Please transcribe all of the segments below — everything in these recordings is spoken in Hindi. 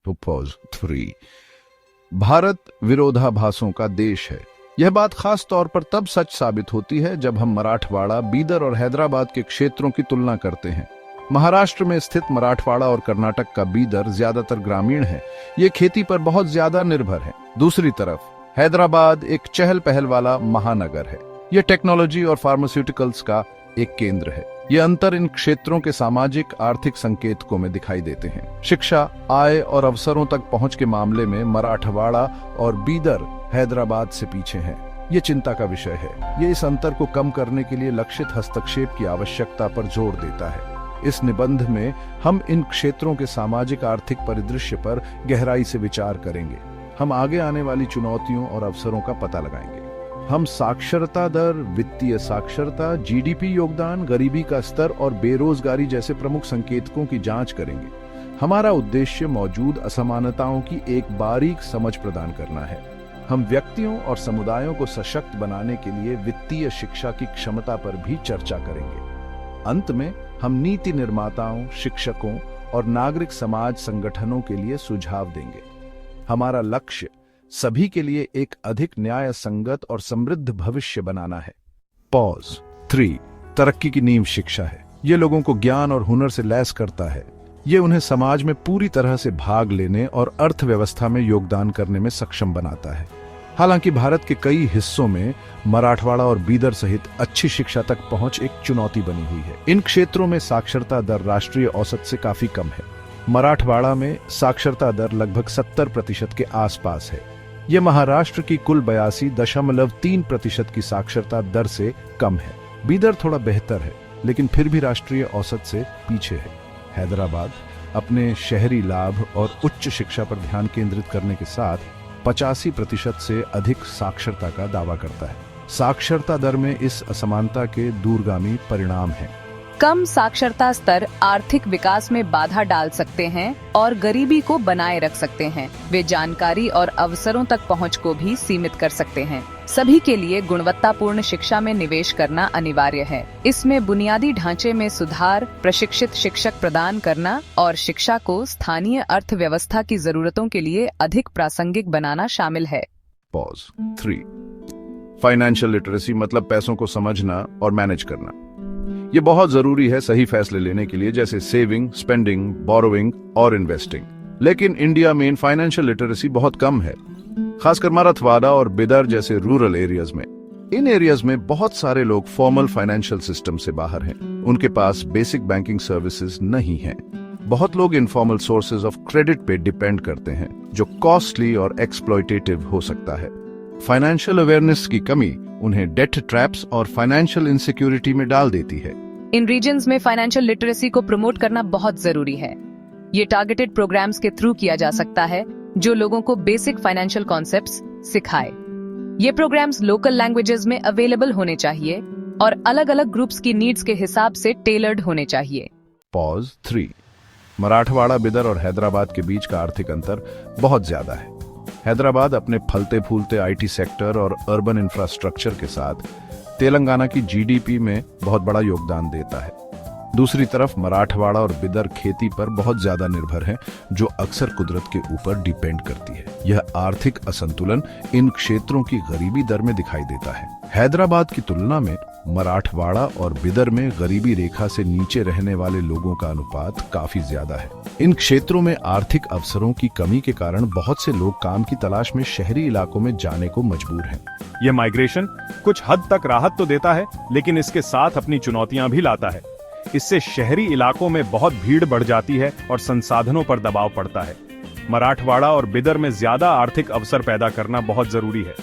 तो पॉज 3। भारत विरोधाभासों का देश है। यह बात खास तौर पर तब सच साबित होती है जब हम मराठवाड़ा, बीदर और हैदराबाद के क्षेत्रों की तुलना करते हैं। महाराष्ट्र में स्थित मराठवाड़ा और कर्नाटक का बीदर ज्यादातर ग्रामीण है। ये खेती पर बहुत ज्यादा निर्भर है। दूसरी तरफ हैदराबाद एक चहल पहल वाला महानगर है। यह टेक्नोलॉजी और फार्मास्यूटिकल्स का एक केंद्र है। ये अंतर इन क्षेत्रों के सामाजिक आर्थिक संकेतकों में दिखाई देते हैं। शिक्षा, आय और अवसरों तक पहुंच के मामले में मराठवाड़ा और बीदर हैदराबाद से पीछे हैं। ये चिंता का विषय है। ये इस अंतर को कम करने के लिए लक्षित हस्तक्षेप की आवश्यकता पर जोर देता है। इस निबंध में हम इन क्षेत्रों के सामाजिक आर्थिक परिदृश्य पर गहराई से विचार करेंगे। हम आगे आने वाली चुनौतियों और अवसरों का पता लगाएंगे। हम साक्षरता दर, वित्तीय साक्षरता, जीडीपी योगदान, गरीबी का स्तर और बेरोजगारी जैसे प्रमुख संकेतकों की जांच करेंगे। हमारा उद्देश्य मौजूद असमानताओं की एक बारीक समझ प्रदान करना है। हम व्यक्तियों और समुदायों को सशक्त बनाने के लिए वित्तीय शिक्षा की क्षमता पर भी चर्चा करेंगे। अंत में हम नीति निर्माताओं, शिक्षकों और नागरिक समाज संगठनों के लिए सुझाव देंगे। हमारा लक्ष्य सभी के लिए एक अधिक न्याय संगत और समृद्ध भविष्य बनाना है। पॉज 3। तरक्की की नींव शिक्षा है। ये लोगों को ज्ञान और हुनर से लैस करता है। ये उन्हें समाज में पूरी तरह से भाग लेने और अर्थव्यवस्था में योगदान करने में सक्षम बनाता है। हालांकि भारत के कई हिस्सों में मराठवाड़ा और बीदर सहित अच्छी शिक्षा तक पहुंच एक चुनौती बनी हुई है। इन क्षेत्रों में साक्षरता दर राष्ट्रीय औसत से काफी कम है। मराठवाड़ा में साक्षरता दर लगभग 70% के आसपास है। यह महाराष्ट्र की कुल 82.3% की साक्षरता दर से कम है। बीदर थोड़ा बेहतर है, लेकिन फिर भी राष्ट्रीय औसत से पीछे है। हैदराबाद अपने शहरी लाभ और उच्च शिक्षा पर ध्यान केंद्रित करने के साथ 85% से अधिक साक्षरता का दावा करता है। साक्षरता दर में इस असमानता के दूरगामी परिणाम हैं। कम साक्षरता स्तर आर्थिक विकास में बाधा डाल सकते हैं और गरीबी को बनाए रख सकते हैं। वे जानकारी और अवसरों तक पहुंच को भी सीमित कर सकते हैं। सभी के लिए गुणवत्तापूर्ण शिक्षा में निवेश करना अनिवार्य है। इसमें बुनियादी ढांचे में सुधार, प्रशिक्षित शिक्षक प्रदान करना और शिक्षा को स्थानीय अर्थव्यवस्था की जरूरतों के लिए अधिक प्रासंगिक बनाना शामिल है। पॉज 3। फाइनेंशियल लिटरेसी मतलब पैसों को समझना और मैनेज करना। ये बहुत जरूरी है सही फैसले लेने के लिए, जैसे सेविंग, स्पेंडिंग, बोरोइंग और इन्वेस्टिंग। लेकिन इंडिया में फाइनेंशियल लिटरेसी बहुत कम है, खासकर मराठवाड़ा और बिदर जैसे रूरल एरियाज में। इन एरियाज में बहुत सारे लोग फॉर्मल फाइनेंशियल सिस्टम से बाहर हैं। उनके पास बेसिक बैंकिंग सर्विसेज नहीं हैं। बहुत लोग इनफॉर्मल सोर्सेज ऑफ क्रेडिट पे डिपेंड करते हैं, जो कॉस्टली और एक्सप्लॉयटेटिव हो सकता है। फाइनेंशियल अवेयरनेस की कमी उन्हें डेट ट्रैप्स और फाइनेंशियल इनसिक्योरिटी में डाल देती है। इन रीजन्स में फाइनेंशियल लिटरेसी को प्रमोट करना बहुत जरूरी है। ये टारगेटेड प्रोग्राम्स के थ्रू किया जा सकता है, जो लोगों को बेसिक फाइनेंशियल कॉन्सेप्ट्स सिखाए। ये प्रोग्राम्स लोकल लैंग्वेजेस में अवेलेबल होने चाहिए और अलग अलग ग्रुप्स की नीड्स के हिसाब से टेलर्ड होने चाहिए। पॉज 3। मराठवाड़ा, बिदर और हैदराबाद के बीच का आर्थिक अंतर बहुत ज्यादा है। हैदराबाद अपने फलते फूलते आईटी सेक्टर और अर्बन इंफ्रास्ट्रक्चर के साथ तेलंगाना की जीडीपी में बहुत बड़ा योगदान देता है। दूसरी तरफ मराठवाड़ा और बिदर खेती पर बहुत ज्यादा निर्भर है, जो अक्सर कुदरत के ऊपर डिपेंड करती है। यह आर्थिक असंतुलन इन क्षेत्रों की गरीबी दर में दिखाई देता है। हैदराबाद की तुलना में मराठवाड़ा और बिदर में गरीबी रेखा से नीचे रहने वाले लोगों का अनुपात काफी ज्यादा है। इन क्षेत्रों में आर्थिक अवसरों की कमी के कारण बहुत से लोग काम की तलाश में शहरी इलाकों में जाने को मजबूर हैं। यह माइग्रेशन कुछ हद तक राहत तो देता है, लेकिन इसके साथ अपनी चुनौतियां भी लाता है। इससे शहरी इलाकों में बहुत भीड़ बढ़ जाती है और संसाधनों पर दबाव पड़ता है। मराठवाड़ा और बिदर में ज्यादा आर्थिक अवसर पैदा करना बहुत जरूरी है।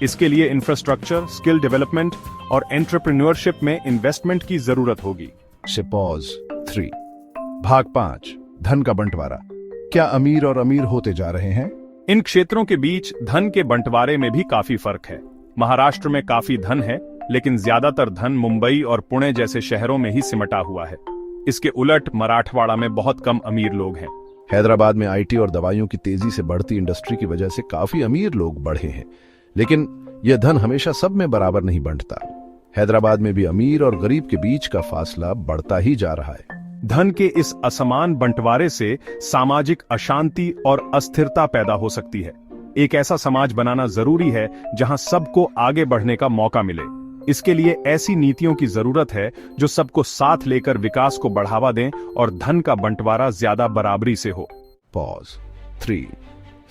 इसके लिए इंफ्रास्ट्रक्चर, स्किल डेवलपमेंट और एंटरप्रेन्योरशिप में इन्वेस्टमेंट की जरूरत होगी। पॉज 3। भाग 5। धन का बंटवारा। क्या अमीर और अमीर होते जा रहे हैं? इन क्षेत्रों के बीच धन के बंटवारे में भी काफी फर्क है। महाराष्ट्र में काफी धन है, लेकिन ज्यादातर धन मुंबई और पुणे जैसे शहरों में ही सिमटा हुआ है। इसके उलट मराठवाड़ा में बहुत कम अमीर लोग हैं। हैदराबाद में आईटी और दवाइयों की तेजी से बढ़ती इंडस्ट्री की वजह से काफी अमीर लोग बढ़े हैं, लेकिन यह धन हमेशा सब में बराबर नहीं बंटता। हैदराबाद में भी अमीर और गरीब के बीच का फासला बढ़ता ही जा रहा है। धन के इस असमान बंटवारे से सामाजिक अशांति और अस्थिरता पैदा हो सकती है। एक ऐसा समाज बनाना जरूरी है जहां सबको आगे बढ़ने का मौका मिले। इसके लिए ऐसी नीतियों की जरूरत है जो सबको साथ लेकर विकास को बढ़ावा दें और धन का बंटवारा ज्यादा बराबरी से हो। पॉज 3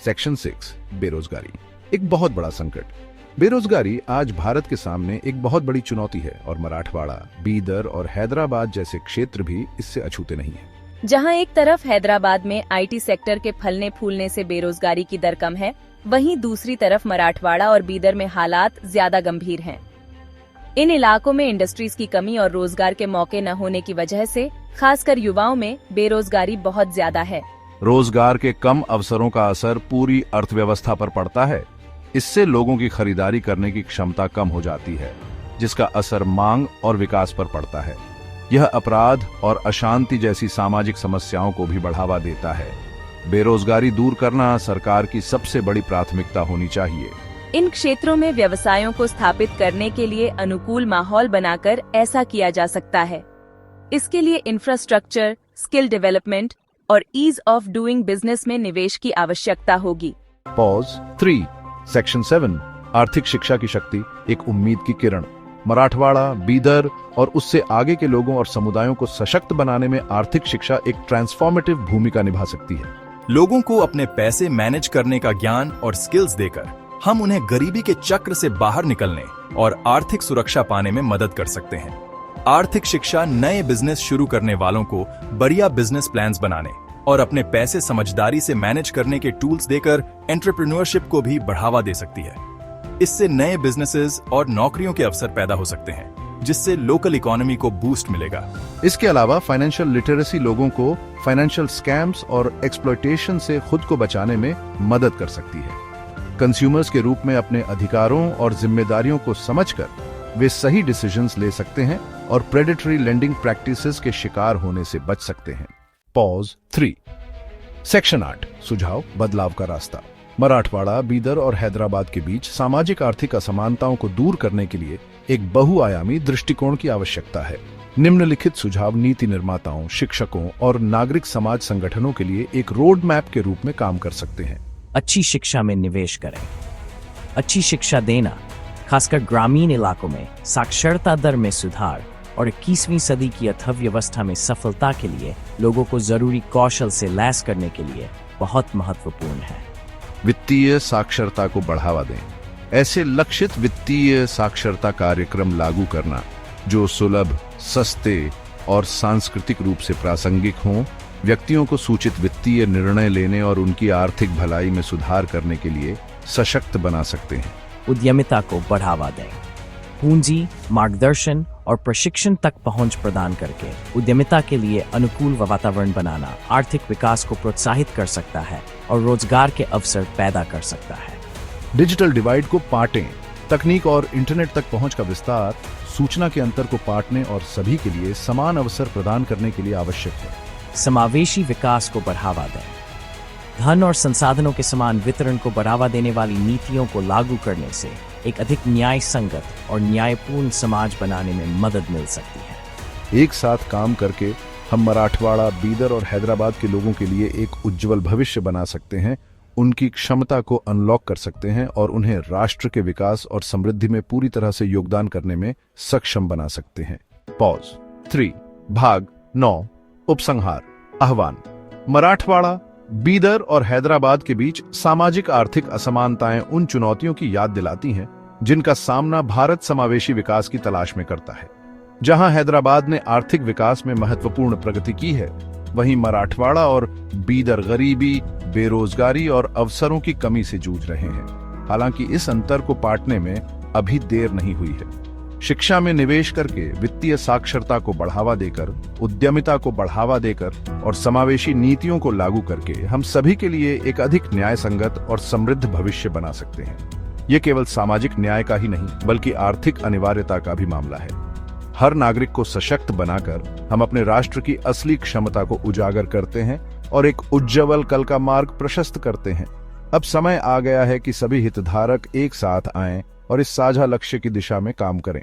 सेक्शन 6 बेरोजगारी एक बहुत बड़ा संकट। बेरोजगारी आज भारत के सामने एक बहुत बड़ी चुनौती है और मराठवाड़ा, बीदर और हैदराबाद जैसे क्षेत्र भी इससे अछूते नहीं हैं। जहां एक तरफ हैदराबाद में आईटी सेक्टर के फलने फूलने से बेरोजगारी की दर कम है, वहीं दूसरी तरफ मराठवाड़ा और बीदर में हालात ज्यादा गंभीर हैं। इन इलाकों में इंडस्ट्रीज की कमी और रोजगार के मौके न होने की वजह से खासकर युवाओं में बेरोजगारी बहुत ज्यादा है। रोजगार के कम अवसरों का असर पूरी अर्थव्यवस्था पर पड़ता है। इससे लोगों की खरीदारी करने की क्षमता कम हो जाती है, जिसका असर मांग और विकास पर पड़ता है। यह अपराध और अशांति जैसी सामाजिक समस्याओं को भी बढ़ावा देता है। बेरोजगारी दूर करना सरकार की सबसे बड़ी प्राथमिकता होनी चाहिए। इन क्षेत्रों में व्यवसायों को स्थापित करने के लिए अनुकूल माहौल बनाकर ऐसा किया जा सकता है। इसके लिए इंफ्रास्ट्रक्चर, स्किल डेवलपमेंट और ईज ऑफ डूइंग बिजनेस में निवेश की आवश्यकता होगी। पॉज 3 सेक्शन 7 आर्थिक शिक्षा की शक्ति एक उम्मीद की किरण। मराठवाड़ा, बीदर और उससे आगे के लोगों और समुदायों को सशक्त बनाने में आर्थिक शिक्षा एक ट्रांसफॉर्मेटिव भूमिका निभा सकती है। लोगों को अपने पैसे मैनेज करने का ज्ञान और स्किल्स देकर हम उन्हें गरीबी के चक्र से बाहर निकलने और आर्थिक सुरक्षा पाने में मदद कर सकते हैं। आर्थिक शिक्षा नए बिजनेस शुरू करने वालों को बढ़िया बिजनेस प्लान्स बनाने और अपने पैसे समझदारी से मैनेज करने के टूल्स देकर एंटरप्रेन्योरशिप को भी बढ़ावा दे सकती है। इससे नए बिजनेसेस और नौकरियों के अवसर पैदा हो सकते हैं, जिससे लोकल इकोनॉमी को बूस्ट मिलेगा। इसके अलावा फाइनेंशियल लिटरेसी लोगों को फाइनेंशियल स्कैम्स और एक्सप्लॉयटेशन से खुद को बचाने में मदद कर सकती है। कंज्यूमर्स के रूप में अपने अधिकारों और जिम्मेदारियों को समझकर वे सही डिसीजंस ले सकते हैं और प्रेडेटरी लेंडिंग प्रैक्टिसेस के शिकार होने से बच सकते हैं। पॉज 3 सेक्शन 8 सुझाव बदलाव का रास्ता। मराठवाड़ा, बीदर और हैदराबाद के बीच सामाजिक आर्थिक असमानताओं को दूर करने के लिए एक बहुआयामी दृष्टिकोण की आवश्यकता है। निम्नलिखित सुझाव नीति निर्माताओं, शिक्षकों और नागरिक समाज संगठनों के लिए एक रोड मैप के रूप में काम कर सकते हैं। अच्छी शिक्षा में निवेश करें। अच्छी शिक्षा देना, खासकर ग्रामीण इलाकों में साक्षरता दर में सुधार और 21वीं सदी की अर्थव्यवस्था में सफलता के लिए लोगों को जरूरी कौशल से लैस करने के लिए बहुत महत्वपूर्ण है। वित्तीय साक्षरता को बढ़ावा दें। ऐसे लक्षित वित्तीय साक्षरता कार्यक्रम लागू करना जो सुलभ, सस्ते और सांस्कृतिक रूप से प्रासंगिक हों, व्यक्तियों को सूचित वित्तीय निर्णय लेने और उनकी आर्थिक भलाई में सुधार करने के लिए सशक्त बना सकते हैं। उद्यमिता को बढ़ावा दें। पूंजी, मार्गदर्शन और प्रशिक्षण तक पहुंच प्रदान करके उद्यमिता के लिए अनुकूल वातावरण बनाना आर्थिक विकास को प्रोत्साहित कर सकता है और रोजगार के अवसर पैदा कर सकता है। डिजिटल डिवाइड को पाटें। तकनीक और इंटरनेट तक पहुंच का विस्तार सूचना के अंतर को पाटने और सभी के लिए समान अवसर प्रदान करने के लिए आवश्यक है। समावेशी विकास को बढ़ावा दें। धन और संसाधनों के समान वितरण को बढ़ावा देने वाली नीतियों को लागू करने से एक अधिक न्याय संगत और न्यायपूर्ण समाज बनाने में मदद मिल सकती है। एक साथ काम करके हम मराठवाड़ा, बीदर और हैदराबाद के लोगों के लिए एक उज्जवल भविष्य बना सकते हैं, उनकी क्षमता को अनलॉक कर सकते हैं और उन्हें राष्ट्र के विकास और समृद्धि में पूरी तरह से योगदान करने में सक्षम बना सकते हैं। पॉज 3 भाग 9 उपसंहार आह्वान। मराठवाड़ा, बीदर और हैदराबाद के बीच सामाजिक आर्थिक असमानताएं उन चुनौतियों की याद दिलाती हैं जिनका सामना भारत समावेशी विकास की तलाश में करता है। जहां हैदराबाद ने आर्थिक विकास में महत्वपूर्ण प्रगति की है, वहीं मराठवाड़ा और बीदर गरीबी, बेरोजगारी और अवसरों की कमी से जूझ रहे हैं। हालांकि इस अंतर को पाटने में अभी देर नहीं हुई है। शिक्षा में निवेश करके, वित्तीय साक्षरता को बढ़ावा देकर, उद्यमिता को बढ़ावा देकर और समावेशी नीतियों को लागू करके हम सभी के लिए एक अधिक न्याय संगत और समृद्ध भविष्य बना सकते हैं। ये केवल सामाजिक न्याय का ही नहीं, बल्कि आर्थिक अनिवार्यता का भी मामला है। हर नागरिक को सशक्त बनाकर हम अपने राष्ट्र की असली क्षमता को उजागर करते हैं और एक उज्जवल कल का मार्ग प्रशस्त करते हैं। अब समय आ गया है कि सभी हितधारक एक साथ आएं और इस साझा लक्ष्य की दिशा में काम करें।